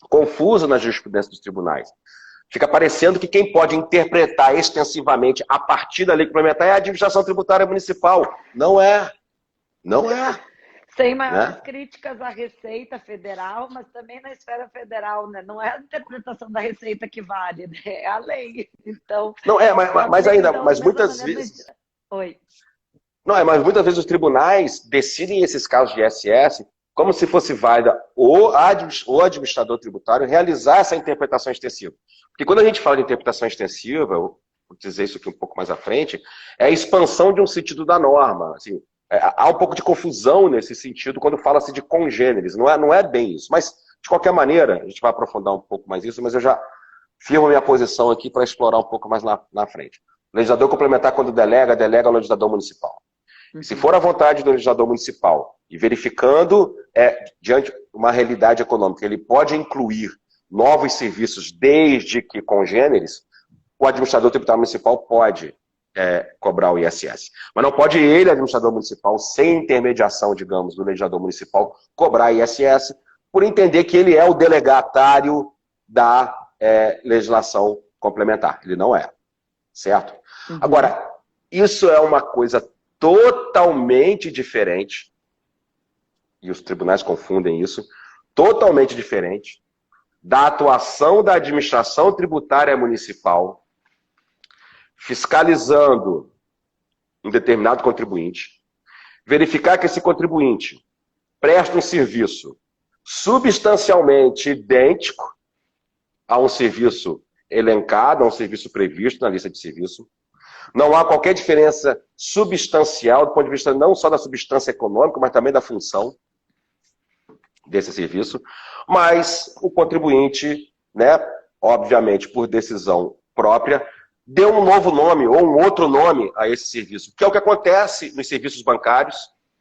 confuso na jurisprudência dos tribunais. Fica parecendo que quem pode interpretar extensivamente a partir da lei complementar é a administração tributária municipal. Não é. Não é. Sem maiores críticas à Receita Federal, mas também na esfera federal, né? Não é a interpretação da Receita que vale, né? É a lei. Então, não, mas muitas vezes... Oi. Não, mas muitas vezes os tribunais decidem esses casos de ISS como se fosse válida o administrador tributário realizar essa interpretação extensiva. Porque quando a gente fala de interpretação extensiva, eu vou dizer isso aqui um pouco mais à frente, é a expansão de um sentido da norma. Assim, há um pouco de confusão nesse sentido quando fala-se de congêneres. Não é bem isso. Mas, de qualquer maneira, a gente vai aprofundar um pouco mais isso, mas eu já firmo minha posição aqui para explorar um pouco mais na frente. O legislador complementar, quando delega ao legislador municipal. Se for a vontade do legislador municipal e verificando diante de uma realidade econômica, ele pode incluir novos serviços desde que congêneres, o administrador tributário municipal pode cobrar o ISS. Mas não pode ele, administrador municipal, sem intermediação, digamos, do legislador municipal, cobrar ISS por entender que ele é o delegatário da legislação complementar. Ele não é. Certo? Uhum. Agora, isso é uma coisa totalmente diferente, e os tribunais confundem isso, totalmente diferente da atuação da administração tributária municipal fiscalizando um determinado contribuinte, verificar que esse contribuinte presta um serviço substancialmente idêntico a um serviço elencado, a um serviço previsto na lista de serviço. Não há qualquer diferença substancial do ponto de vista não só da substância econômica, mas também da função desse serviço. Mas o contribuinte, né, obviamente por decisão própria, deu um novo nome ou um outro nome a esse serviço, que é o que acontece nos serviços bancários,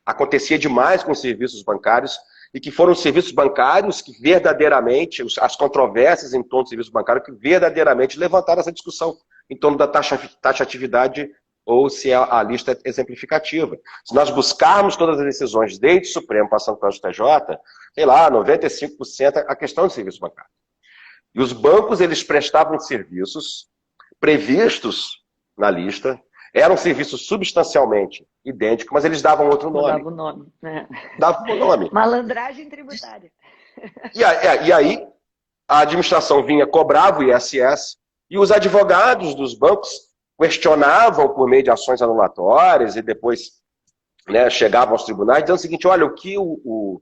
acontecia demais com os serviços bancários, e que foram os serviços bancários que verdadeiramente, as controvérsias em torno do serviço bancário, que verdadeiramente levantaram essa discussão em torno da taxatividade ou se a lista é exemplificativa. Se nós buscarmos todas as decisões, desde o Supremo, passando pelo STJ, sei lá, 95% a questão do serviço bancário. E os bancos, eles prestavam serviços previstos na lista, eram serviços substancialmente idênticos, mas eles davam outro nome. Davam o nome. Davam o nome. Malandragem tributária. E aí, a administração vinha, cobrava o ISS, e os advogados dos bancos questionavam por meio de ações anulatórias e depois, né, chegavam aos tribunais dizendo o seguinte: olha, o que o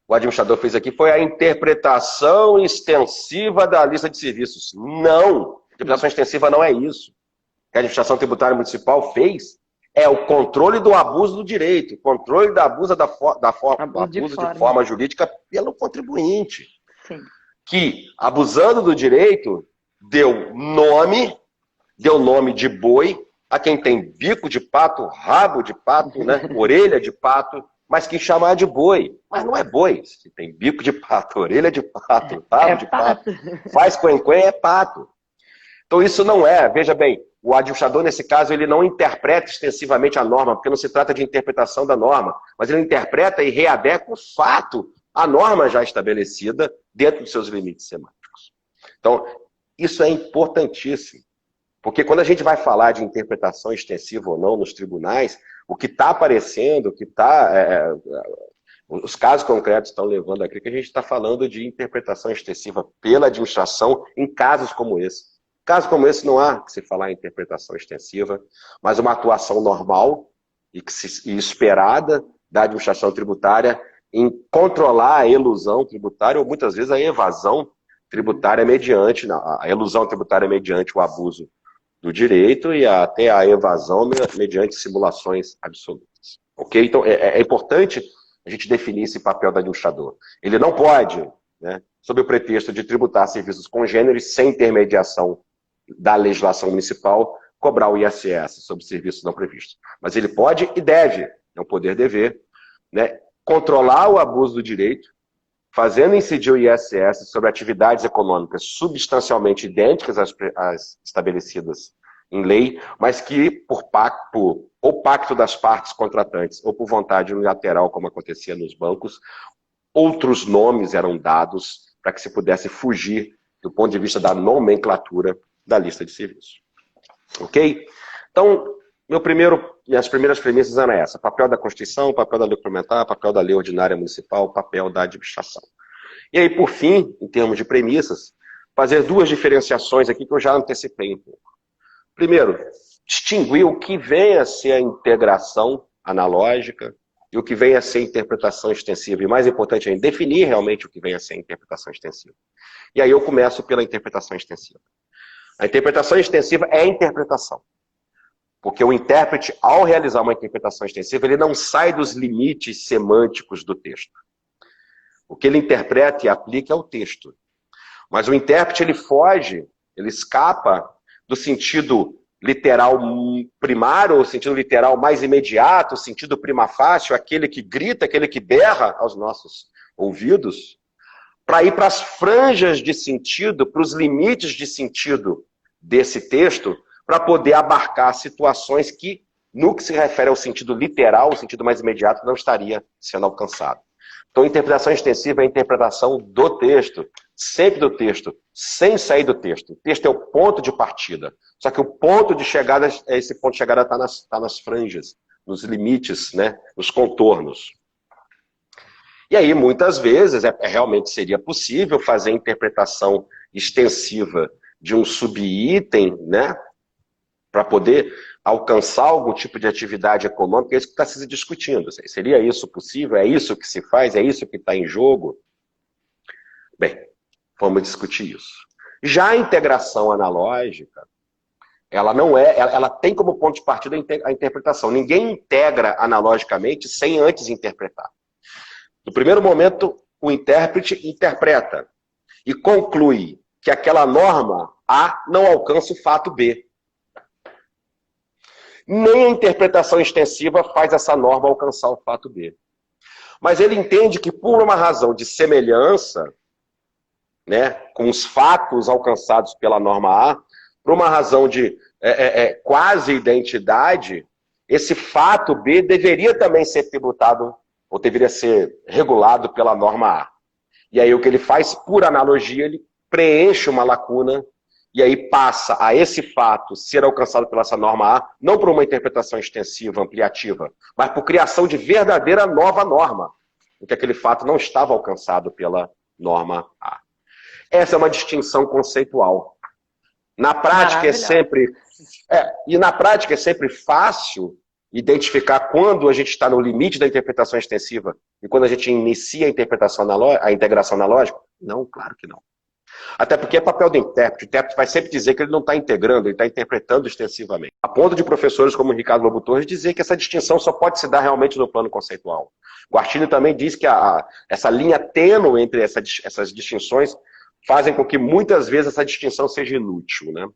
administrador fez aqui foi a interpretação extensiva da lista de serviços. Não! A interpretação extensiva não é isso. O que a administração tributária municipal fez é o controle do abuso do direito, o controle do abuso de forma jurídica pelo contribuinte. Sim. que, abusando do direito, deu nome de boi a quem tem bico de pato, rabo de pato, né, orelha de pato, mas que chamar de boi. Mas não é boi. Se tem bico de pato, orelha de pato, rabo de pato, faz quen-quen, é pato. Então isso não é, veja bem, o administrador, nesse caso, ele não interpreta extensivamente a norma, porque não se trata de interpretação da norma, mas ele interpreta e readequa o fato, a norma já estabelecida dentro dos seus limites semânticos. Então, isso é importantíssimo, porque quando a gente vai falar de interpretação extensiva ou não nos tribunais, o que está aparecendo, o que está... os casos concretos estão levando a crer que a gente está falando de interpretação extensiva pela administração em casos como esse. Caso como esse não há que se falar em interpretação extensiva, mas uma atuação normal e esperada da administração tributária em controlar a elusão tributária ou muitas vezes a evasão tributária mediante, a elusão tributária mediante o abuso do direito e até a evasão mediante simulações absolutas. Ok? Então é importante a gente definir esse papel do administrador. Ele não pode, né, sob o pretexto de tributar serviços congêneres sem intermediação da legislação municipal, cobrar o ISS sobre serviços não previstos. Mas ele pode e deve, é um poder-dever, né, controlar o abuso do direito, fazendo incidir o ISS sobre atividades econômicas substancialmente idênticas às estabelecidas em lei, mas que, por pacto das partes contratantes ou por vontade unilateral, como acontecia nos bancos, outros nomes eram dados para que se pudesse fugir do ponto de vista da nomenclatura da lista de serviços. Ok? Então, minhas primeiras premissas eram essas: papel da Constituição, papel da lei complementar, papel da lei ordinária municipal, papel da administração. E aí, por fim, em termos de premissas, fazer duas diferenciações aqui que eu já antecipei um pouco. Primeiro, distinguir o que vem a ser a integração analógica e o que vem a ser a interpretação extensiva. E mais importante ainda, definir realmente o que vem a ser a interpretação extensiva. E aí eu começo pela interpretação extensiva. A interpretação extensiva é a interpretação. Porque o intérprete, ao realizar uma interpretação extensiva, ele não sai dos limites semânticos do texto. O que ele interpreta e aplica é o texto. Mas o intérprete, ele foge, ele escapa do sentido literal primário, o sentido literal mais imediato, o sentido prima facie, aquele que grita, aquele que berra aos nossos ouvidos, para ir para as franjas de sentido, para os limites de sentido desse texto, para poder abarcar situações que, no que se refere ao sentido literal, o sentido mais imediato, não estaria sendo alcançado. Então, a interpretação extensiva é a interpretação do texto, sempre do texto, sem sair do texto. O texto é o ponto de partida. Só que o ponto de chegada, esse ponto de chegada está nas franjas, nos limites, né, nos contornos. E aí, muitas vezes, realmente seria possível fazer a interpretação extensiva de um subitem, né, para poder alcançar algum tipo de atividade econômica. É isso que está se discutindo. Seria isso possível? É isso que se faz? É isso que está em jogo? Bem, vamos discutir isso. Já a integração analógica, ela tem como ponto de partida a interpretação. Ninguém integra analogicamente sem antes interpretar. No primeiro momento, o intérprete interpreta e conclui que aquela norma A não alcança o fato B. Nem a interpretação extensiva faz essa norma alcançar o fato B. Mas ele entende que, por uma razão de semelhança, né, com os fatos alcançados pela norma A, por uma razão de quase identidade, esse fato B deveria também ser tributado, ou deveria ser regulado pela norma A. E aí o que ele faz, por analogia, ele preenche uma lacuna e aí passa a esse fato ser alcançado pela essa norma A, não por uma interpretação extensiva, ampliativa, mas por criação de verdadeira nova norma, em que aquele fato não estava alcançado pela norma A. Essa é uma distinção conceitual. Na prática na prática é sempre fácil identificar quando a gente está no limite da interpretação extensiva e quando a gente inicia a integração analógica? Não, claro que não. Até porque é papel do intérprete. O intérprete vai sempre dizer que ele não está integrando, ele está interpretando extensivamente. A ponto de professores como o Ricardo Lobo Torres dizer que essa distinção só pode se dar realmente no plano conceitual. Guattini também diz que essa linha tênue entre essas distinções fazem com que muitas vezes essa distinção seja inútil, né?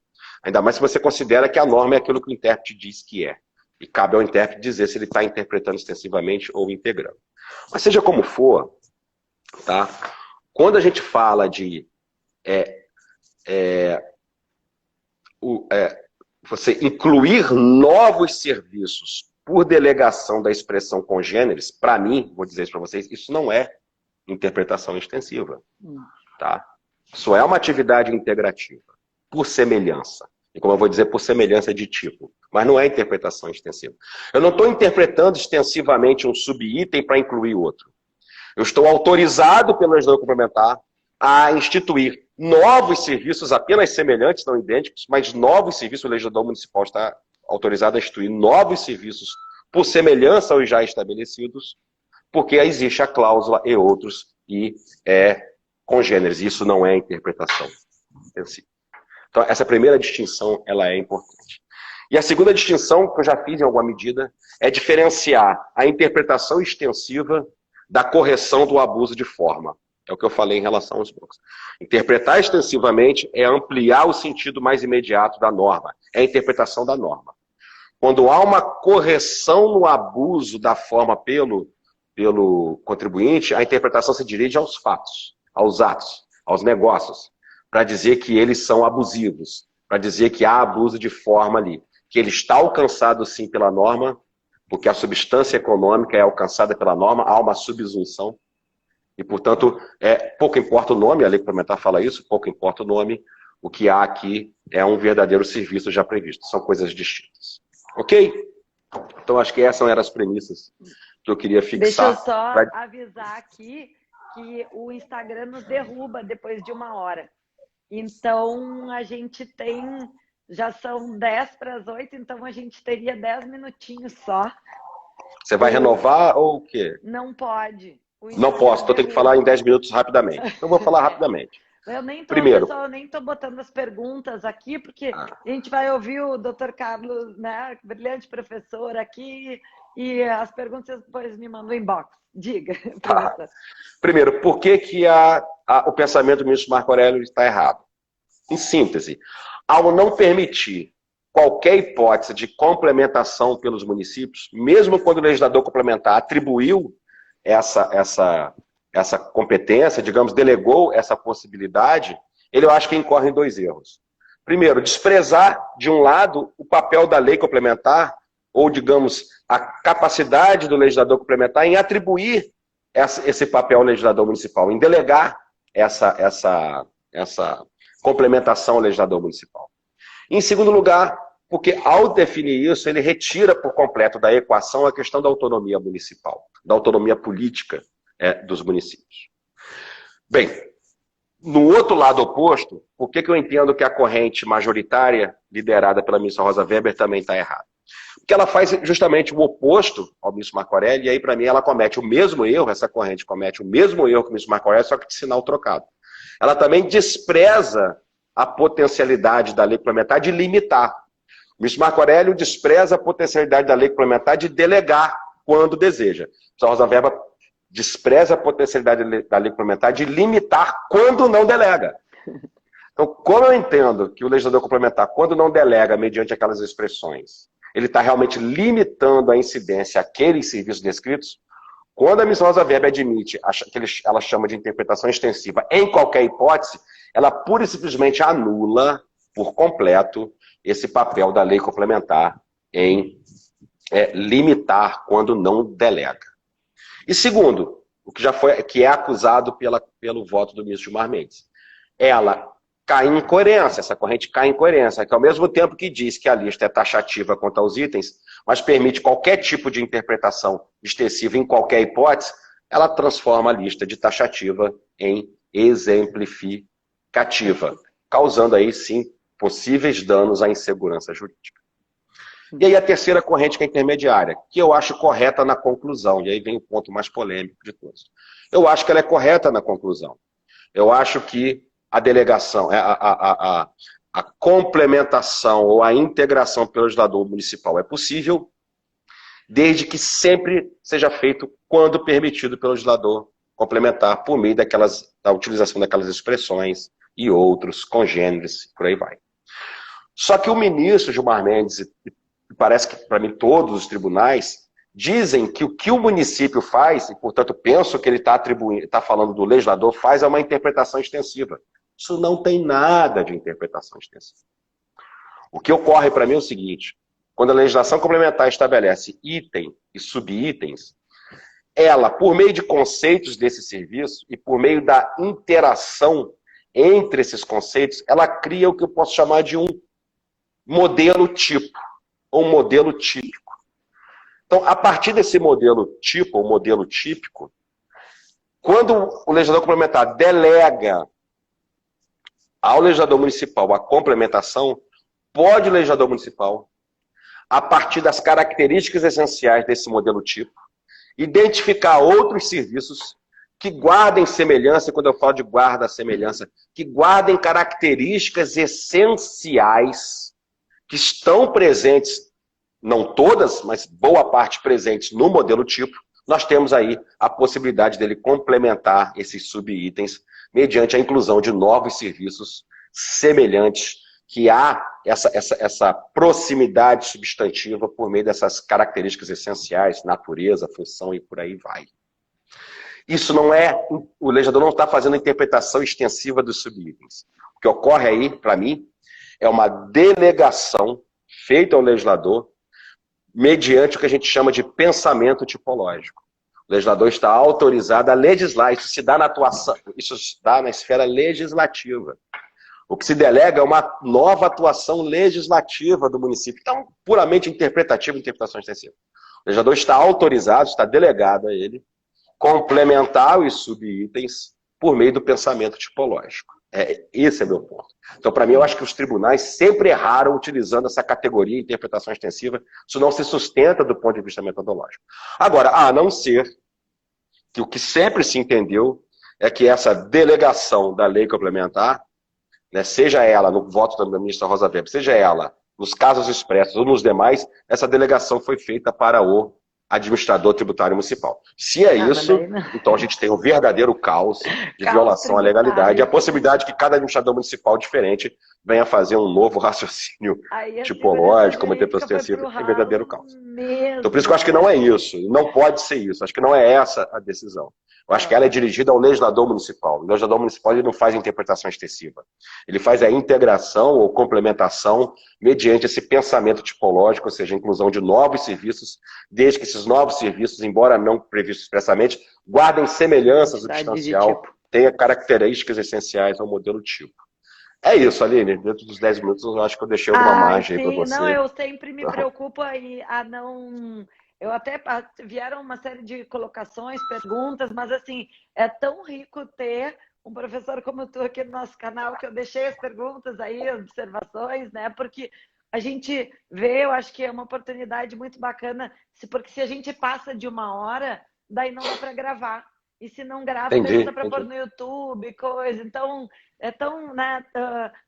Ainda mais se você considera que a norma é aquilo que o intérprete diz que é. E cabe ao intérprete dizer se ele está interpretando extensivamente ou integrando. Mas seja como for, tá? Quando a gente fala de você incluir novos serviços por delegação da expressão congêneres, para mim, vou dizer isso para vocês, isso não é interpretação extensiva. Tá? Isso é uma atividade integrativa, por semelhança. E como eu vou dizer, por semelhança de tipo. Mas não é interpretação extensiva. Eu não estou interpretando extensivamente um subitem para incluir outro. Eu estou autorizado pelo legislador complementar a instituir novos serviços apenas semelhantes, não idênticos, mas novos serviços. O legislador municipal está autorizado a instituir novos serviços por semelhança aos já estabelecidos, porque existe a cláusula e outros e congêneres. Isso não é interpretação extensiva. Então, essa primeira distinção, ela é importante. E a segunda distinção, que eu já fiz em alguma medida, é diferenciar a interpretação extensiva da correção do abuso de forma. É o que eu falei em relação aos blocos. Interpretar extensivamente é ampliar o sentido mais imediato da norma. É a interpretação da norma. Quando há uma correção no abuso da forma pelo contribuinte, a interpretação se dirige aos fatos, aos atos, aos negócios, para dizer que eles são abusivos, para dizer que há abuso de forma ali, que ele está alcançado sim pela norma, porque a substância econômica é alcançada pela norma, há uma subsunção, e portanto, pouco importa o nome, a lei complementar fala isso, pouco importa o nome, o que há aqui é um verdadeiro serviço já previsto, são coisas distintas. Ok? Então acho que essas eram as premissas que eu queria fixar. Deixa eu só avisar aqui que o Instagram nos derruba depois de 1 hora. Então, a gente tem, já são 10 para as 8, então a gente teria 10 minutinhos só. Você vai renovar ou o quê? Não pode. Não posso, então eu tenho que falar em 10 minutos rapidamente. Então eu vou falar rapidamente. Eu nem tô, Primeiro, pessoal, eu nem estou botando as perguntas aqui, porque a gente vai ouvir o Dr. Carlos, né, brilhante professor aqui, e as perguntas depois me mandam inbox. Diga, professor. Primeiro, por que o pensamento do ministro Marco Aurélio está errado? Em síntese, ao não permitir qualquer hipótese de complementação pelos municípios, mesmo quando o legislador complementar atribuiu essa competência, digamos, delegou essa possibilidade, eu acho que incorre em 2 erros. Primeiro, desprezar, de um lado, o papel da lei complementar, ou, digamos, a capacidade do legislador complementar em atribuir esse papel ao legislador municipal, em delegar essa complementação ao legislador municipal. Em segundo lugar, porque ao definir isso, ele retira por completo da equação a questão da autonomia municipal, da autonomia política dos municípios. Bem, no outro lado oposto, por que eu entendo que a corrente majoritária liderada pela ministra Rosa Weber também está errada? Porque ela faz justamente o oposto ao ministro Marco Aurélio, e aí para mim ela comete o mesmo erro, essa corrente comete o mesmo erro que o ministro Marco Aurélio, só que de sinal trocado. Ela também despreza a potencialidade da lei complementar de limitar. O ministro Marco Aurélio despreza a potencialidade da lei complementar de delegar quando deseja. A Rosa Weber despreza a potencialidade da lei complementar de limitar quando não delega. Então, como eu entendo que o legislador complementar, quando não delega mediante aquelas expressões, ele está realmente limitando a incidência àqueles serviços descritos, quando a ministra Rosa Weber admite, ela chama de interpretação extensiva em qualquer hipótese, ela pura e simplesmente anula por completo esse papel da lei complementar em limitar quando não delega. E segundo, o que é acusado pelo voto do ministro Gilmar Mendes, ela cai em incoerência, essa corrente cai em incoerência, que ao mesmo tempo que diz que a lista é taxativa quanto aos itens, mas permite qualquer tipo de interpretação extensiva em qualquer hipótese, ela transforma a lista de taxativa em exemplificativa, causando aí sim possíveis danos à insegurança jurídica. E aí a terceira corrente, que é intermediária, que eu acho correta na conclusão, e aí vem o ponto mais polêmico de todos. Eu acho que ela é correta na conclusão. Eu acho que a delegação, a complementação ou a integração pelo legislador municipal é possível, desde que sempre seja feito quando permitido pelo legislador complementar por meio da utilização daquelas expressões e outros congêneres, por aí vai. Só que o ministro Gilmar Mendes, e parece que para mim todos os tribunais, dizem que o que o município faz, e portanto penso que ele está falando do legislador, faz uma interpretação extensiva. Isso não tem nada de interpretação extensiva. O que ocorre para mim é o seguinte: quando a legislação complementar estabelece item e subitens, ela, por meio de conceitos desse serviço e por meio da interação entre esses conceitos, ela cria o que eu posso chamar de um modelo tipo, ou um modelo típico. Então, a partir desse modelo tipo, ou modelo típico, quando o legislador complementar delega ao legislador municipal a complementação, pode o legislador municipal, a partir das características essenciais desse modelo tipo, identificar outros serviços que guardem semelhança, e quando eu falo de guarda-semelhança, que guardem características essenciais que estão presentes, não todas, mas boa parte presentes no modelo tipo. Nós temos aí a possibilidade dele complementar esses subitens mediante a inclusão de novos serviços semelhantes, que há essa proximidade substantiva por meio dessas características essenciais, natureza, função e por aí vai. Isso não é, o legislador não está fazendo a interpretação extensiva dos subitens. O que ocorre aí, para mim, é uma delegação feita ao legislador mediante o que a gente chama de pensamento tipológico. O legislador está autorizado a legislar, isso se dá na atuação, isso se dá na esfera legislativa. O que se delega é uma nova atuação legislativa do município. Então, puramente interpretativa, interpretação extensiva. O legislador está autorizado, está delegado a ele, complementar os subitens por meio do pensamento tipológico. Esse é meu ponto. Então, para mim, eu acho que os tribunais sempre erraram utilizando essa categoria de interpretação extensiva. Isso não se sustenta do ponto de vista metodológico. Agora, a não ser que o que sempre se entendeu é que essa delegação da lei complementar, né, seja ela no voto da ministra Rosa Weber, seja ela nos casos expressos ou nos demais, essa delegação foi feita para o administrador tributário municipal. Se é isso, então a gente tem um verdadeiro caos de violação à legalidade e a possibilidade que cada administrador municipal diferente venha fazer um novo raciocínio tipológico, uma interpretação extensiva, é verdadeiro caos. Então por isso que eu acho que não é isso, não pode ser isso, acho que não é essa a decisão. Eu acho que ela é dirigida ao legislador municipal. O legislador municipal ele não faz interpretação extensiva. Ele faz a integração ou complementação mediante esse pensamento tipológico, ou seja, a inclusão de novos serviços, desde que esses novos serviços, embora não previstos expressamente, guardem semelhança substancial, tenha características essenciais ao modelo tipo. É isso, Aline. Dentro dos 10 minutos, eu acho que eu deixei alguma margem para você. Não, eu sempre me preocupo aí a não... Eu até vieram uma série de colocações, perguntas, mas assim, é tão rico ter um professor como tu aqui no nosso canal, que eu deixei as perguntas aí, as observações, né? Porque a gente vê, eu acho que é uma oportunidade muito bacana, porque se a gente passa de 1 hora, daí não dá para gravar. E se não grava, não dá para pôr no YouTube, coisa. Então, é tão, né?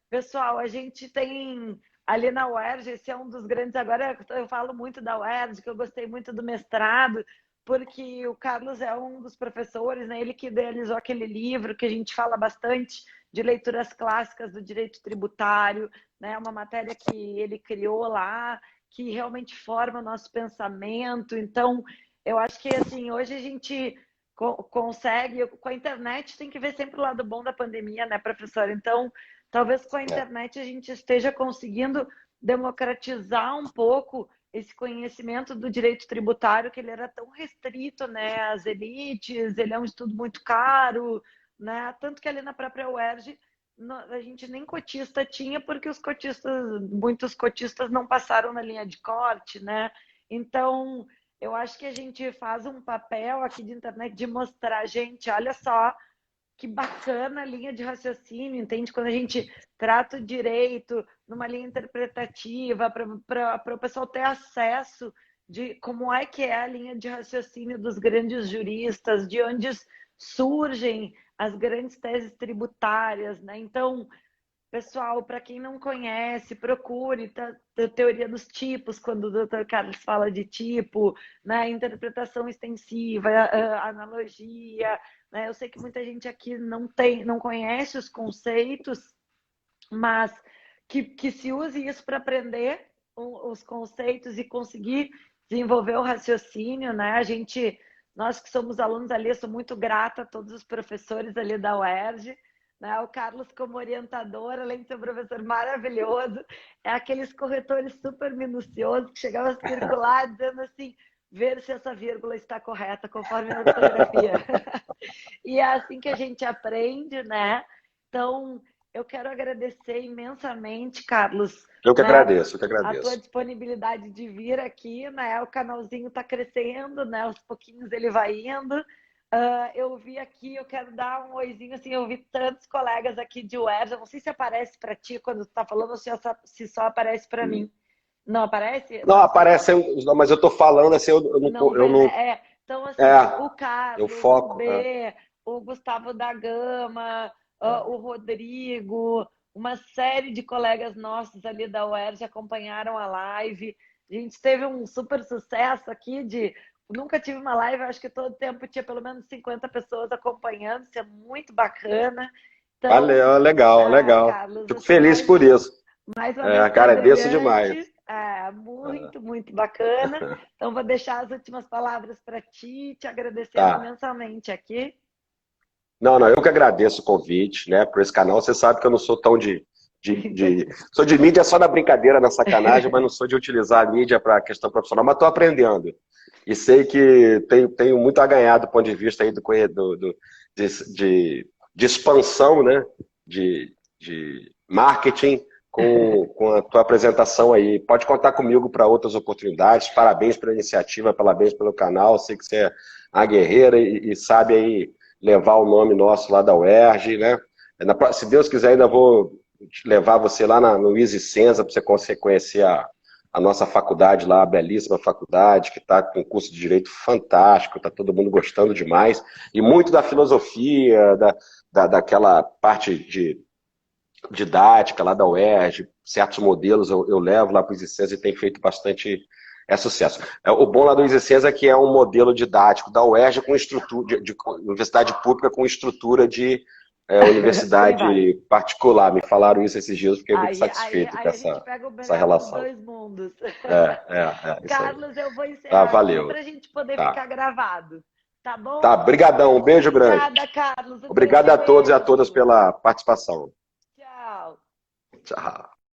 Pessoal, a gente tem... Ali na UERJ, esse é um dos grandes... Agora eu falo muito da UERJ, que eu gostei muito do mestrado, porque o Carlos é um dos professores, né? Ele que idealizou aquele livro que a gente fala bastante de leituras clássicas do direito tributário, né? Uma matéria que ele criou lá, que realmente forma o nosso pensamento. Então, eu acho que assim, hoje a gente consegue... Com a internet tem que ver sempre o lado bom da pandemia, né, professor? Então... Talvez com a internet a gente esteja conseguindo democratizar um pouco esse conhecimento do direito tributário, que ele era tão restrito, né, às elites, ele é um estudo muito caro, né? Tanto que ali na própria UERJ a gente nem cotista tinha, porque muitos cotistas não passaram na linha de corte, né? Então, eu acho que a gente faz um papel aqui de internet de mostrar, gente, olha só, que bacana a linha de raciocínio, entende? Quando a gente trata o direito numa linha interpretativa, para o pessoal ter acesso de como é que é a linha de raciocínio dos grandes juristas, de onde surgem as grandes teses tributárias, né? Então, pessoal, para quem não conhece, procure a teoria dos tipos, quando o Dr. Carlos fala de tipo, né? Interpretação extensiva, analogia, né? Eu sei que muita gente aqui não conhece os conceitos, mas que se use isso para aprender os conceitos e conseguir desenvolver o raciocínio, né? Nós que somos alunos ali, eu sou muito grata a todos os professores ali da UERJ, né? O Carlos como orientador, além de ser um professor maravilhoso, é aqueles corretores super minuciosos que chegavam a circular dizendo assim, ver se essa vírgula está correta conforme a ortografia. E é assim que a gente aprende, né? Então, eu quero agradecer imensamente, Carlos, Eu que né, agradeço, eu que a tua agradeço. disponibilidade de vir aqui, né? O canalzinho está crescendo, né? Aos pouquinhos ele vai indo. Eu vi aqui, eu quero dar um oizinho, assim, eu vi tantos colegas aqui de UERJ, eu não sei se aparece para ti quando tu tá falando ou se só aparece para mim. Não aparece? Não, Não sei. aparece, não, mas eu tô falando assim, Não eu vê, não, né? Então, assim, o eu Carlos, o foco. B, o Gustavo da Gama, o Rodrigo, uma série de colegas nossos ali da UERJ acompanharam a live. A gente teve um super sucesso aqui de... Nunca tive uma live, acho que todo tempo tinha pelo menos 50 pessoas acompanhando, isso é muito bacana. Então, Valeu, legal, legal. Carlos, Fico assim, feliz por isso. mais uma vez foi Agradeço demais. brilhante, muito, muito bacana. Então, vou deixar as últimas palavras para ti, te agradecendo Tá. imensamente aqui. Não, eu que agradeço o convite, né, por esse canal. Você sabe que eu não sou tão sou de mídia só na brincadeira, na sacanagem, mas não sou de utilizar a mídia para questão profissional, mas estou aprendendo. E sei que tenho muito a ganhar do ponto de vista aí de expansão, né, de marketing com a tua apresentação aí. Pode contar comigo para outras oportunidades. Parabéns pela iniciativa, parabéns pelo canal. Sei que você é uma guerreira e sabe aí levar o nome nosso lá da UERJ, né? Se Deus quiser, ainda vou levar você lá no Easy Senza para você conhecer a nossa faculdade lá, a belíssima faculdade, que está com um curso de Direito fantástico, está todo mundo gostando demais, e muito da filosofia, daquela parte de didática lá da UERJ, certos modelos eu levo lá para o Easy Senza e tem feito bastante sucesso. O bom lá do Easy Senza é que é um modelo didático da UERJ com estrutura de universidade pública com estrutura de universidade particular. Me falaram isso esses dias, fiquei muito satisfeito com a gente pega o essa melhor dos relação. dois mundos. Carlos, eu vou encerrar aqui para a gente poder ficar gravado. Tá bom? Tá, brigadão, um beijo grande. Obrigada, Carlos. Obrigado a todos e a todas pela participação. Tchau. Tchau.